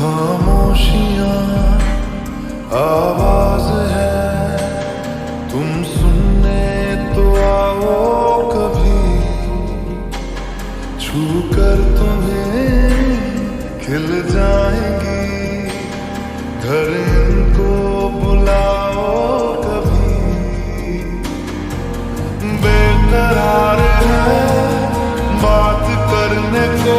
खामोशियां आवाज है, तुम सुनने तो आओ कभी, छू कर तुम्हें खिल जाएंगी, घर इनको बुलाओ कभी। बेकरार है बात करने को